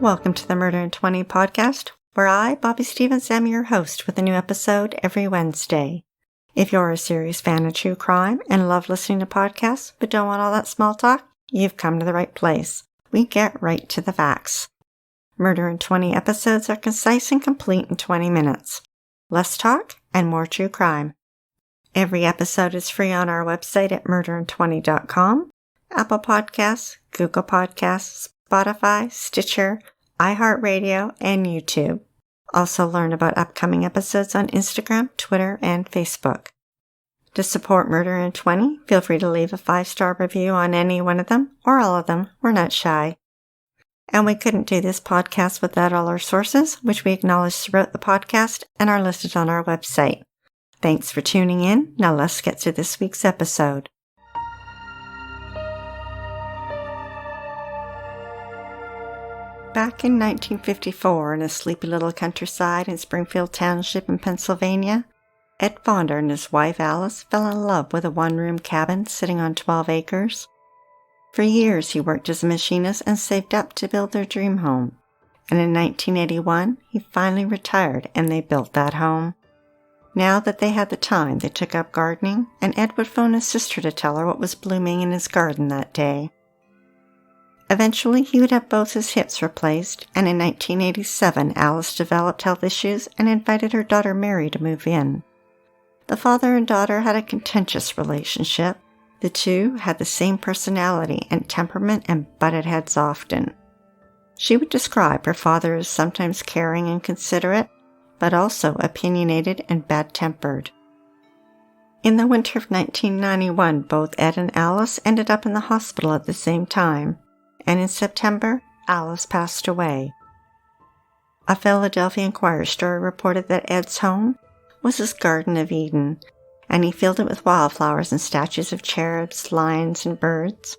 Welcome to the Murder in 20 podcast, where I, Bobby Stevens, am your host with a new episode every Wednesday. If you're a serious fan of true crime and love listening to podcasts but don't want all that small talk, you've come to the right place. We get right to the facts. Murder in 20 episodes are concise and complete in 20 minutes. Less talk and more true crime. Every episode is free on our website at murderin20.com, Apple Podcasts, Google Podcasts, Spotify, Stitcher, iHeartRadio, and YouTube. Also learn about upcoming episodes on Instagram, Twitter, and Facebook. To support Murder in 20, feel free to leave a 5-star review on any one of them, or all of them. We're not shy. And we couldn't do this podcast without all our sources, which we acknowledge throughout the podcast and are listed on our website. Thanks for tuning in. Now let's get to this week's episode. Back in 1954, in a sleepy little countryside in Springfield Township in Pennsylvania, Ed Fonder and his wife Alice fell in love with a one-room cabin sitting on 12 acres. For years, he worked as a machinist and saved up to build their dream home. And in 1981, he finally retired and they built that home. Now that they had the time, they took up gardening, and Ed would phone his sister to tell her what was blooming in his garden that day. Eventually, he would have both his hips replaced, and in 1987, Alice developed health issues and invited her daughter Mary to move in. The father and daughter had a contentious relationship. The two had the same personality and temperament and butted heads often. She would describe her father as sometimes caring and considerate, but also opinionated and bad-tempered. In the winter of 1991, both Ed and Alice ended up in the hospital at the same time. And in September, Alice passed away. A Philadelphia Inquirer story reported that Ed's home was his Garden of Eden, and he filled it with wildflowers and statues of cherubs, lions, and birds.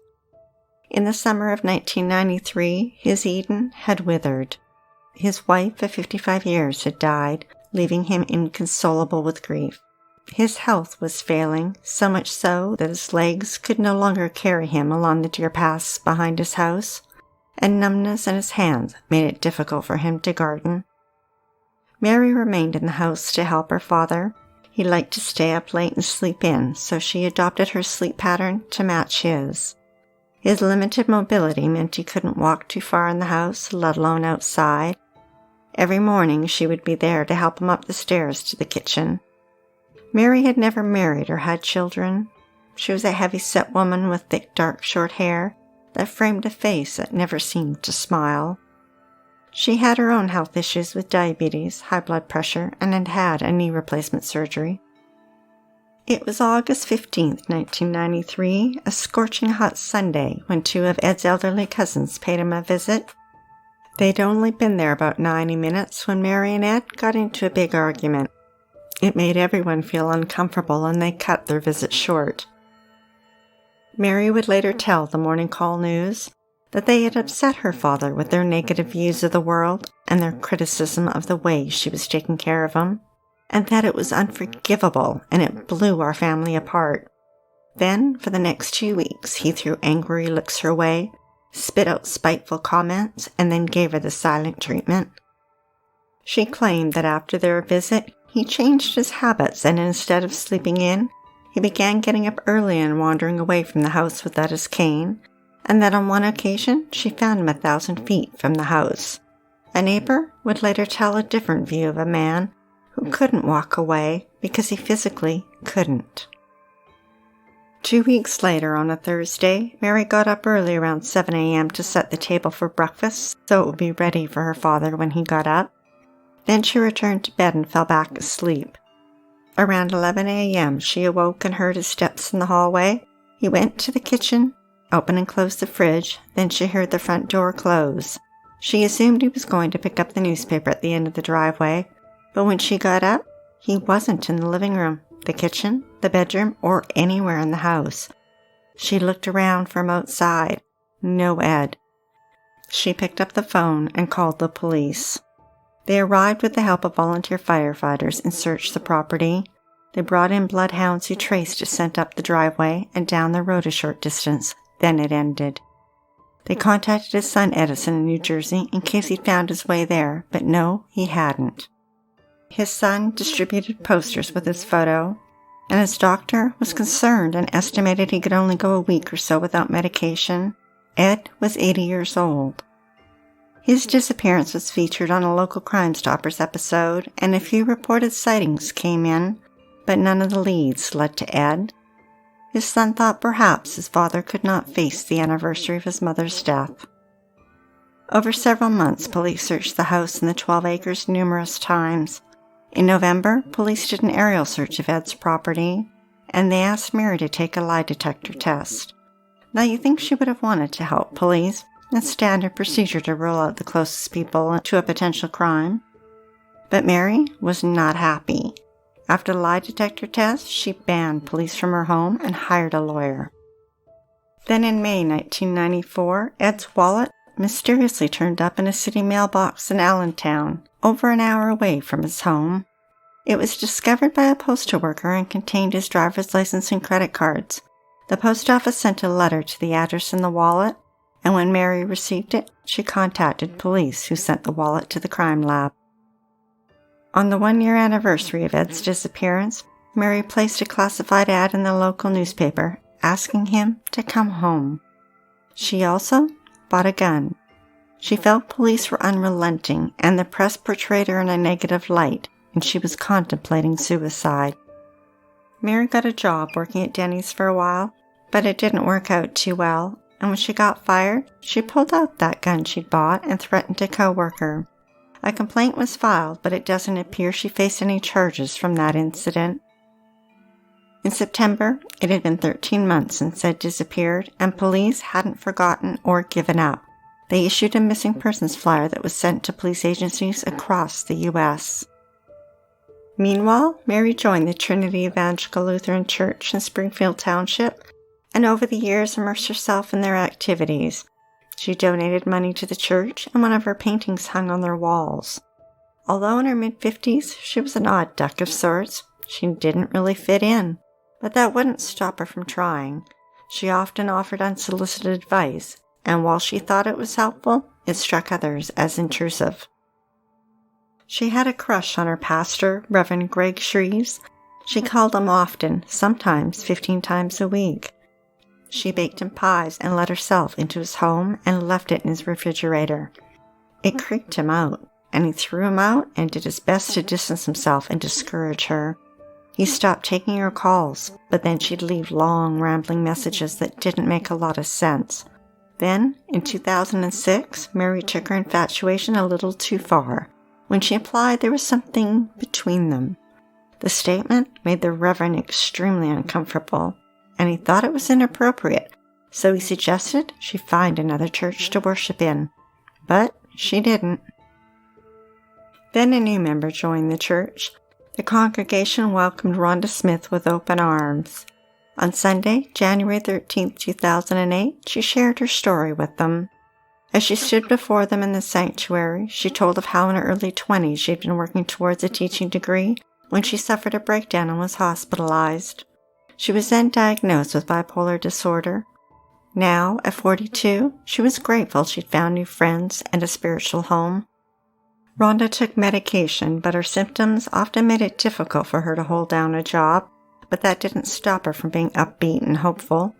In the summer of 1993, his Eden had withered. His wife of 55 years had died, leaving him inconsolable with grief. His health was failing, so much so that his legs could no longer carry him along the deer paths behind his house, and numbness in his hands made it difficult for him to garden. Mary remained in the house to help her father. He liked to stay up late and sleep in, so she adopted her sleep pattern to match his. His limited mobility meant he couldn't walk too far in the house, let alone outside. Every morning she would be there to help him up the stairs to the kitchen. Mary had never married or had children. She was a heavy-set woman with thick, dark, short hair that framed a face that never seemed to smile. She had her own health issues with diabetes, high blood pressure, and had had a knee replacement surgery. It was August 15th, 1993, a scorching hot Sunday, when two of Ed's elderly cousins paid him a visit. They'd only been there about 90 minutes when Mary and Ed got into a big argument. It made everyone feel uncomfortable, and they cut their visit short. Mary would later tell the Morning Call News that they had upset her father with their negative views of the world and their criticism of the way she was taking care of him, and that it was unforgivable and it blew our family apart. Then, for the next 2 weeks, he threw angry looks her way, spit out spiteful comments, and then gave her the silent treatment. She claimed that after their visit, he changed his habits, and instead of sleeping in, he began getting up early and wandering away from the house without his cane, and that on one occasion she found him 1,000 feet from the house. A neighbor would later tell a different view of a man who couldn't walk away because he physically couldn't. 2 weeks later, on a Thursday, Mary got up early around 7 a.m. to set the table for breakfast so it would be ready for her father when he got up. Then she returned to bed and fell back asleep. Around 11 a.m., she awoke and heard his steps in the hallway. He went to the kitchen, opened and closed the fridge, then she heard the front door close. She assumed he was going to pick up the newspaper at the end of the driveway, but when she got up, he wasn't in the living room, the kitchen, the bedroom, or anywhere in the house. She looked around from outside. No Ed. She picked up the phone and called the police. They arrived with the help of volunteer firefighters and searched the property. They brought in bloodhounds who traced his scent up the driveway and down the road a short distance. Then it ended. They contacted his son Edison in New Jersey in case he'd found his way there, but no, he hadn't. His son distributed posters with his photo, and his doctor was concerned and estimated he could only go a week or so without medication. Ed was 80 years old. His disappearance was featured on a local Crime Stoppers episode, and a few reported sightings came in, but none of the leads led to Ed. His son thought perhaps his father could not face the anniversary of his mother's death. Over several months, police searched the house and the 12 acres numerous times. In November, police did an aerial search of Ed's property, and they asked Mary to take a lie detector test. Now, you think she would have wanted to help police. It's standard procedure to rule out the closest people to a potential crime. But Mary was not happy. After the lie detector test, she banned police from her home and hired a lawyer. Then in May 1994, Ed's wallet mysteriously turned up in a city mailbox in Allentown, over an hour away from his home. It was discovered by a postal worker and contained his driver's license and credit cards. The post office sent a letter to the address in the wallet, and when Mary received it, she contacted police, who sent the wallet to the crime lab. On the 1-year anniversary of Ed's disappearance, Mary placed a classified ad in the local newspaper asking him to come home. She also bought a gun. She felt police were unrelenting and the press portrayed her in a negative light, and she was contemplating suicide. Mary got a job working at Denny's for a while, but it didn't work out too well, and when she got fired, she pulled out that gun she'd bought and threatened a co-worker. A complaint was filed, but it doesn't appear she faced any charges from that incident. In September, it had been 13 months since Ed disappeared, and police hadn't forgotten or given up. They issued a missing persons flyer that was sent to police agencies across the U.S. Meanwhile, Mary joined the Trinity Evangelical Lutheran Church in Springfield Township, and over the years immersed herself in their activities. She donated money to the church, and one of her paintings hung on their walls. Although in her mid-50s, she was an odd duck of sorts. She didn't really fit in, but that wouldn't stop her from trying. She often offered unsolicited advice, and while she thought it was helpful, it struck others as intrusive. She had a crush on her pastor, Reverend Greg Shreves. She called him often, sometimes 15 times a week. She baked him pies and let herself into his home and left it in his refrigerator. It creeped him out, and he threw him out and did his best to distance himself and discourage her. He stopped taking her calls, but then she'd leave long, rambling messages that didn't make a lot of sense. Then, in 2006, Mary took her infatuation a little too far, when she implied there was something between them. The statement made the Reverend extremely uncomfortable, and he thought it was inappropriate, so he suggested she find another church to worship in. But she didn't. Then a new member joined the church. The congregation welcomed Rhonda Smith with open arms. On Sunday, January 13, 2008, she shared her story with them. As she stood before them in the sanctuary, she told of how in her early 20s she had been working towards a teaching degree when she suffered a breakdown and was hospitalized. She was then diagnosed with bipolar disorder. Now, at 42, she was grateful she'd found new friends and a spiritual home. Rhonda took medication, but her symptoms often made it difficult for her to hold down a job, but that didn't stop her from being upbeat and hopeful.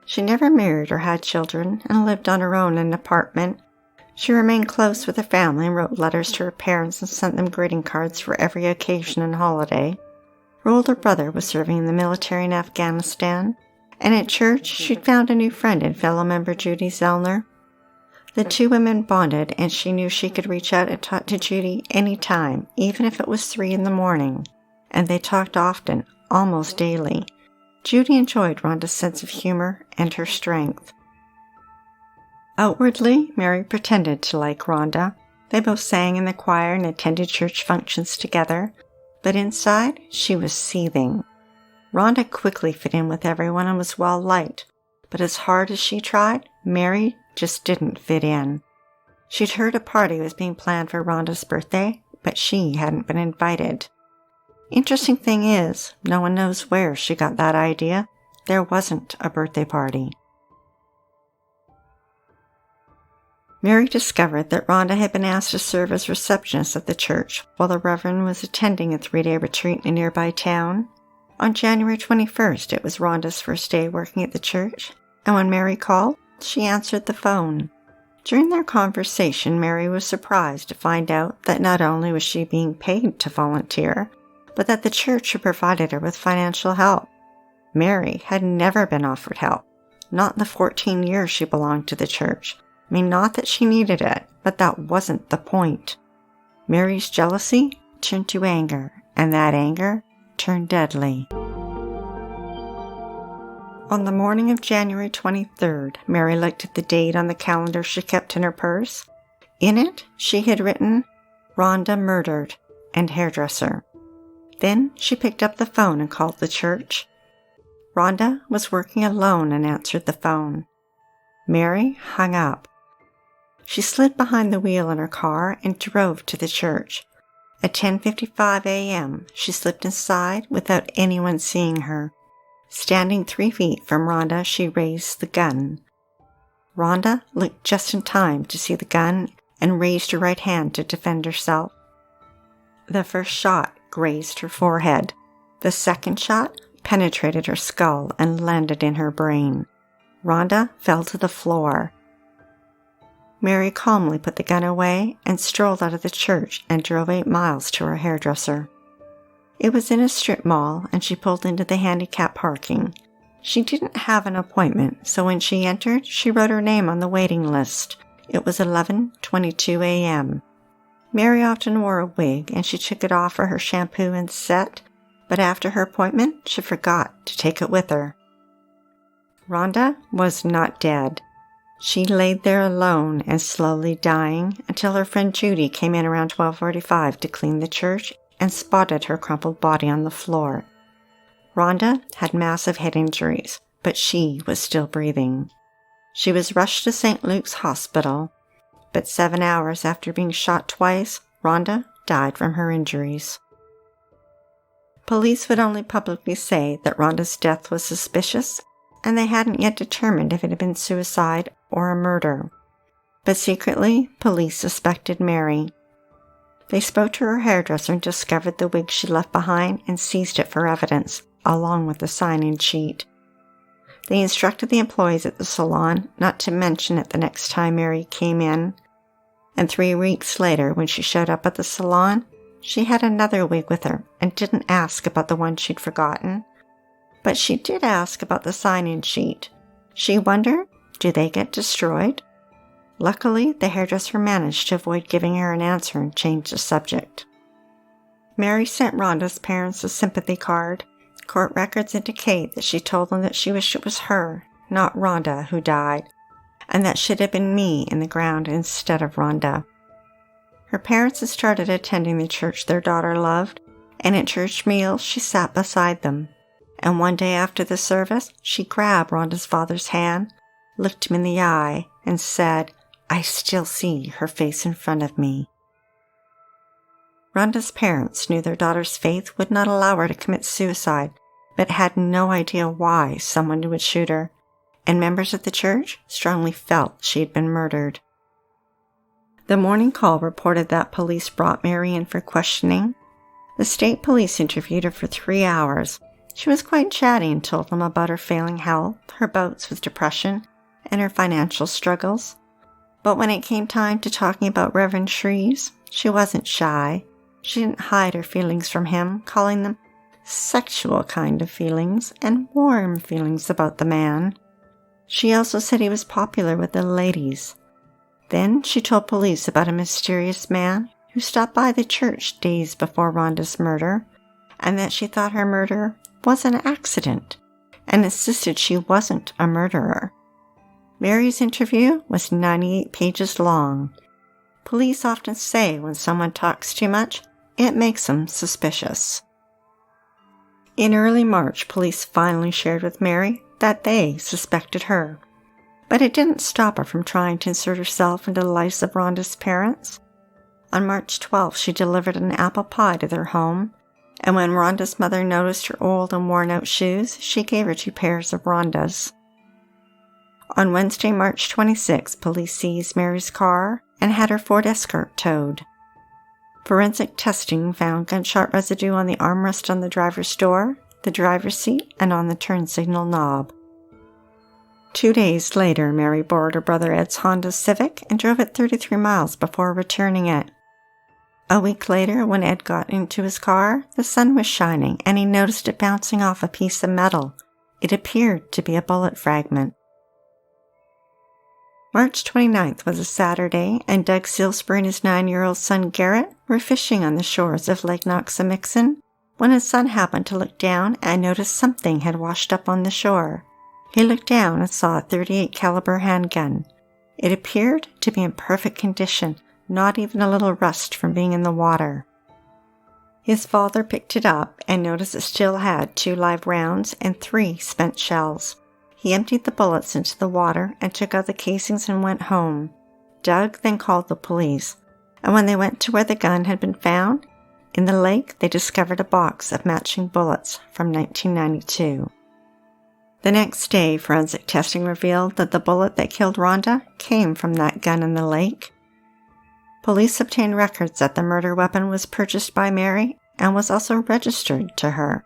She never married or had children and lived on her own in an apartment. She remained close with her family and wrote letters to her parents and sent them greeting cards for every occasion and holiday. Her older brother was serving in the military in Afghanistan, and at church she'd found a new friend and fellow member Judy Zellner. The two women bonded, and she knew she could reach out and talk to Judy any time, even if it was 3 a.m, and they talked often, almost daily. Judy enjoyed Rhonda's sense of humor and her strength. Outwardly, Mary pretended to like Rhonda. They both sang in the choir and attended church functions together, but inside, she was seething. Rhonda quickly fit in with everyone and was well liked, but as hard as she tried, Mary just didn't fit in. She'd heard a party was being planned for Rhonda's birthday, but she hadn't been invited. Interesting thing is, no one knows where she got that idea. There wasn't a birthday party. Mary discovered that Rhonda had been asked to serve as receptionist at the church while the Reverend was attending a 3-day retreat in a nearby town. On January 21st, it was Rhonda's first day working at the church, and when Mary called, she answered the phone. During their conversation, Mary was surprised to find out that not only was she being paid to volunteer, but that the church had provided her with financial help. Mary had never been offered help, not in the 14 years she belonged to the church. I mean, not that she needed it, but that wasn't the point. Mary's jealousy turned to anger, and that anger turned deadly. On the morning of January 23rd, Mary looked at the date on the calendar she kept in her purse. In it, she had written, "Rhonda murdered," and hairdresser. Then she picked up the phone and called the church. Rhonda was working alone and answered the phone. Mary hung up. She slid behind the wheel in her car and drove to the church. At 10:55 a.m., she slipped inside without anyone seeing her. Standing 3 feet from Rhonda, she raised the gun. Rhonda looked just in time to see the gun and raised her right hand to defend herself. The first shot grazed her forehead. The second shot penetrated her skull and landed in her brain. Rhonda fell to the floor. Mary calmly put the gun away and strolled out of the church and drove 8 miles to her hairdresser. It was in a strip mall, and she pulled into the handicap parking. She didn't have an appointment, so when she entered, she wrote her name on the waiting list. It was 11:22 a.m. Mary often wore a wig, and she took it off for her shampoo and set, but after her appointment, she forgot to take it with her. Rhonda was not dead. She laid there alone and slowly dying until her friend Judy came in around 12:45 to clean the church and spotted her crumpled body on the floor. Rhonda had massive head injuries, but she was still breathing. She was rushed to St. Luke's Hospital, but 7 hours after being shot twice, Rhonda died from her injuries. Police would only publicly say that Rhonda's death was suspicious, and they hadn't yet determined if it had been suicide or a murder. But secretly, police suspected Mary. They spoke to her hairdresser and discovered the wig she left behind and seized it for evidence, along with the sign-in sheet. They instructed the employees at the salon not to mention it the next time Mary came in, and 3 weeks later, when she showed up at the salon, she had another wig with her and didn't ask about the one she'd forgotten. But she did ask about the sign-in sheet. She wondered, do they get destroyed? Luckily, the hairdresser managed to avoid giving her an answer and changed the subject. Mary sent Rhonda's parents a sympathy card. Court records indicate that she told them that she wished it was her, not Rhonda, who died, and that should have been me in the ground instead of Rhonda. Her parents had started attending the church their daughter loved, and at church meals she sat beside them. And one day after the service, she grabbed Rhonda's father's hand, looked him in the eye, and said, "I still see her face in front of me." Rhonda's parents knew their daughter's faith would not allow her to commit suicide, but had no idea why someone would shoot her, and members of the church strongly felt she had been murdered. The morning call reported that police brought Mary in for questioning. The state police interviewed her for 3 hours. She was quite chatty and told them about her failing health, her bouts with depression, and her financial struggles. But when it came time to talking about Reverend Shreves, she wasn't shy. She didn't hide her feelings from him, calling them sexual kind of feelings and warm feelings about the man. She also said he was popular with the ladies. Then she told police about a mysterious man who stopped by the church days before Rhonda's murder, and that she thought her murder was an accident, and insisted she wasn't a murderer. Mary's interview was 98 pages long. Police often say when someone talks too much, it makes them suspicious. In early March, police finally shared with Mary that they suspected her. But it didn't stop her from trying to insert herself into the lives of Rhonda's parents. On March 12th, she delivered an apple pie to their home, and when Rhonda's mother noticed her old and worn-out shoes, she gave her 2 pairs of Rhonda's. On Wednesday, March 26, police seized Mary's car and had her Ford Escort towed. Forensic testing found gunshot residue on the armrest on the driver's door, the driver's seat, and on the turn signal knob. 2 days later, Mary borrowed her brother Ed's Honda Civic and drove it 33 miles before returning it. A week later, when Ed got into his car, the sun was shining and he noticed it bouncing off a piece of metal. It appeared to be a bullet fragment. March 29th was a Saturday, and Doug Silsber and his 9-year-old son Garrett were fishing on the shores of Lake Noxamixon when his son happened to look down and noticed something had washed up on the shore. He looked down and saw a .38 caliber handgun. It appeared to be in perfect condition, not even a little rust from being in the water. His father picked it up and noticed it still had 2 live rounds and 3 spent shells. He emptied the bullets into the water and took out the casings and went home. Doug then called the police, and when they went to where the gun had been found, in the lake they discovered a box of matching bullets from 1992. The next day, forensic testing revealed that the bullet that killed Rhonda came from that gun in the lake. Police obtained records that the murder weapon was purchased by Mary and was also registered to her.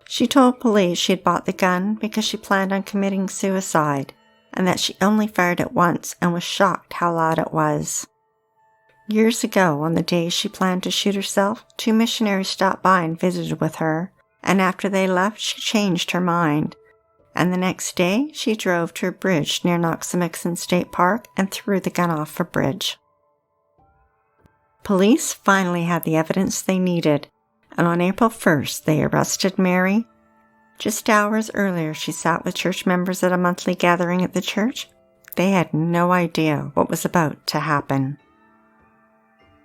She told police she had bought the gun because she planned on committing suicide, and that she only fired it once and was shocked how loud it was. Years ago, on the day she planned to shoot herself, 2 missionaries stopped by and visited with her, and after they left, she changed her mind. And the next day, she drove to a bridge near Noxamixon State Park and threw the gun off a bridge. Police finally had the evidence they needed, and on April 1st, they arrested Mary. Just hours earlier, she sat with church members at a monthly gathering at the church. They had no idea what was about to happen.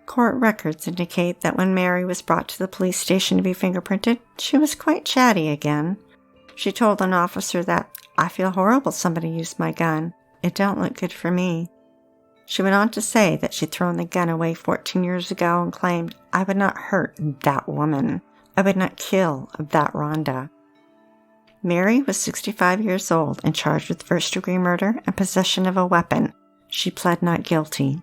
Court records indicate that when Mary was brought to the police station to be fingerprinted, she was quite chatty again. She told an officer that, "I feel horrible somebody used my gun. It don't look good for me." She went on to say that she'd thrown the gun away 14 years ago and claimed, "I would not hurt that woman. I would not kill that Rhonda." Mary was 65 years old and charged with first-degree murder and possession of a weapon. She pled not guilty.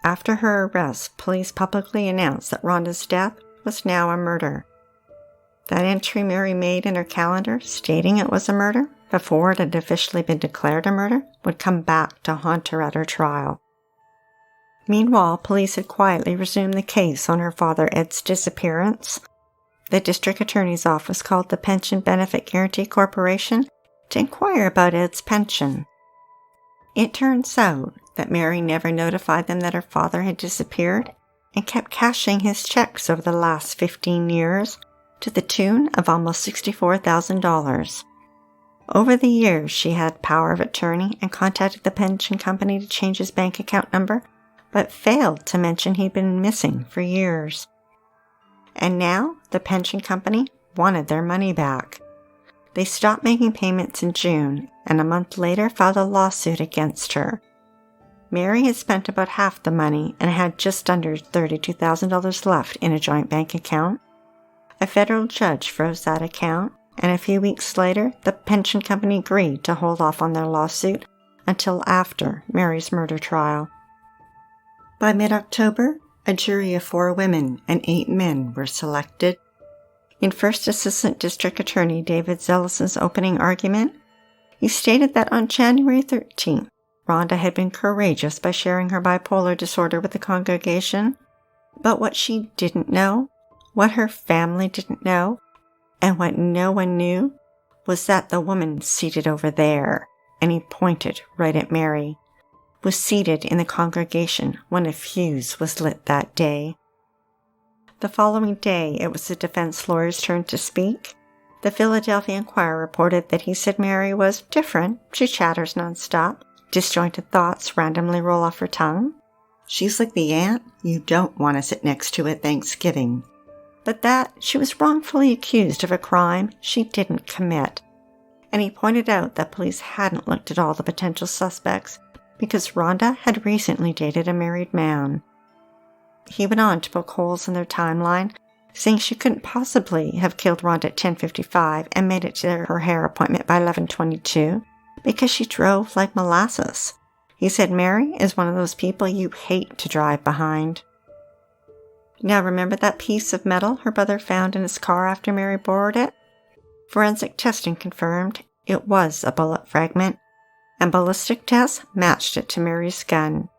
After her arrest, police publicly announced that Rhonda's death was now a murder. That entry Mary made in her calendar stating it was a murder before it had officially been declared a murder would come back to haunt her at her trial. Meanwhile, police had quietly resumed the case on her father Ed's disappearance. The district attorney's office called the Pension Benefit Guarantee Corporation to inquire about Ed's pension. It turns out that Mary never notified them that her father had disappeared and kept cashing his checks over the last 15 years to the tune of almost $64,000. Over the years, she had power of attorney and contacted the pension company to change his bank account number, but failed to mention he'd been missing for years. And now, the pension company wanted their money back. They stopped making payments in June, and a month later filed a lawsuit against her. Mary had spent about half the money and had just under $32,000 left in a joint bank account. A federal judge froze that account, and a few weeks later, the pension company agreed to hold off on their lawsuit until after Mary's murder trial. By mid-October, a jury of 4 women and 8 men were selected. In First Assistant District Attorney David Zellison's opening argument, he stated that on January 13th, Rhonda had been courageous by sharing her bipolar disorder with the congregation, but what she didn't know, what her family didn't know, and what no one knew, was that the woman seated over there, and he pointed right at Mary, was seated in the congregation when a fuse was lit that day. The following day, it was the defense lawyer's turn to speak. The Philadelphia Inquirer reported that he said Mary was different. She chatters nonstop. Disjointed thoughts randomly roll off her tongue. She's like the aunt you don't want to sit next to at Thanksgiving. But that she was wrongfully accused of a crime she didn't commit. And he pointed out that police hadn't looked at all the potential suspects because Rhonda had recently dated a married man. He went on to poke holes in their timeline, saying she couldn't possibly have killed Rhonda at 10:55 and made it to her hair appointment by 11:22, because she drove like molasses. He said Mary is one of those people you hate to drive behind. Now remember that piece of metal her brother found in his car after Mary borrowed it? Forensic testing confirmed it was a bullet fragment, and ballistic tests matched it to Mary's gun.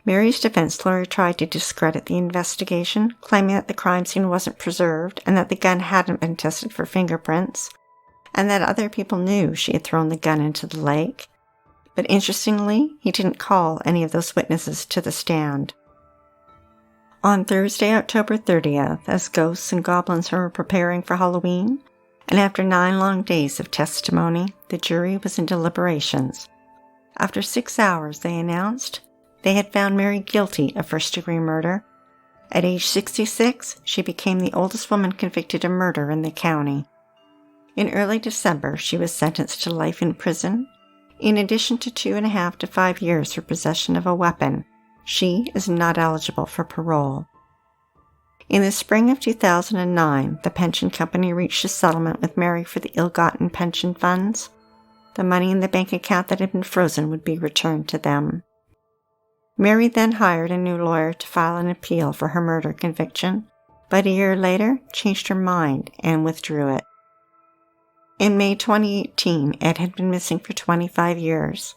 Mary's defense lawyer tried to discredit the investigation, claiming that the crime scene wasn't preserved and that the gun hadn't been tested for fingerprints, and that other people knew she had thrown the gun into the lake. But interestingly, he didn't call any of those witnesses to the stand. On Thursday, October 30th, as ghosts and goblins were preparing for Halloween, and after 9 long days of testimony, the jury was in deliberations. After 6 hours, they announced they had found Mary guilty of first-degree murder. At age 66, she became the oldest woman convicted of murder in the county. In early December, she was sentenced to life in prison, in addition to 2.5 to 5 years for possession of a weapon. She is not eligible for parole. In the spring of 2009, the pension company reached a settlement with Mary for the ill-gotten pension funds. The money in the bank account that had been frozen would be returned to them. Mary then hired a new lawyer to file an appeal for her murder conviction, but a year later changed her mind and withdrew it. In May 2018, Ed had been missing for 25 years.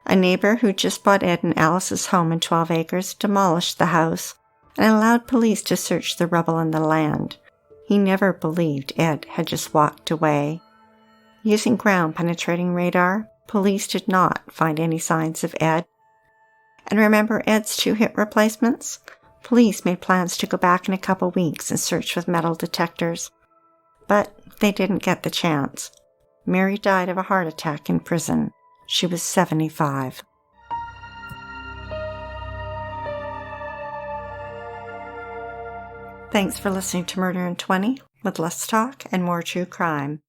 A neighbor who just bought Ed and Alice's home in 12 acres demolished the house and allowed police to search the rubble in the land. He never believed Ed had just walked away. Using ground-penetrating radar, police did not find any signs of Ed. And remember Ed's 2 hip replacements? Police made plans to go back in a couple weeks and search with metal detectors. But they didn't get the chance. Mary died of a heart attack in prison. She was 75. Thanks for listening to Murder in 20 with less talk and more true crime.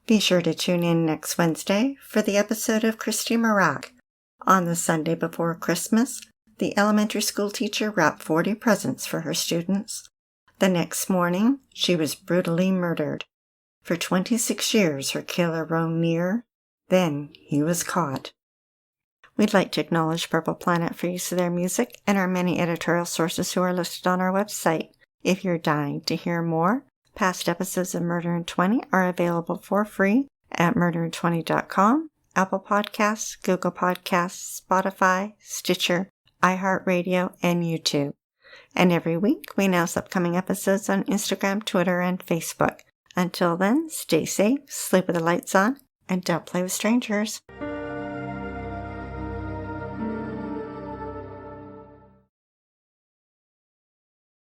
Be sure to tune in next Wednesday for the episode of Christy Marak. On the Sunday before Christmas, the elementary school teacher wrapped 40 presents for her students. The next morning, she was brutally murdered. For 26 years, her killer roamed near. Then he was caught. We'd like to acknowledge Purple Planet for use of their music and our many editorial sources who are listed on our website. If you're dying to hear more, past episodes of Murder in 20 are available for free at murderin20.com, Apple Podcasts, Google Podcasts, Spotify, Stitcher, iHeartRadio, and YouTube. And every week we announce upcoming episodes on Instagram, Twitter, and Facebook. Until then, stay safe, sleep with the lights on, and don't play with strangers.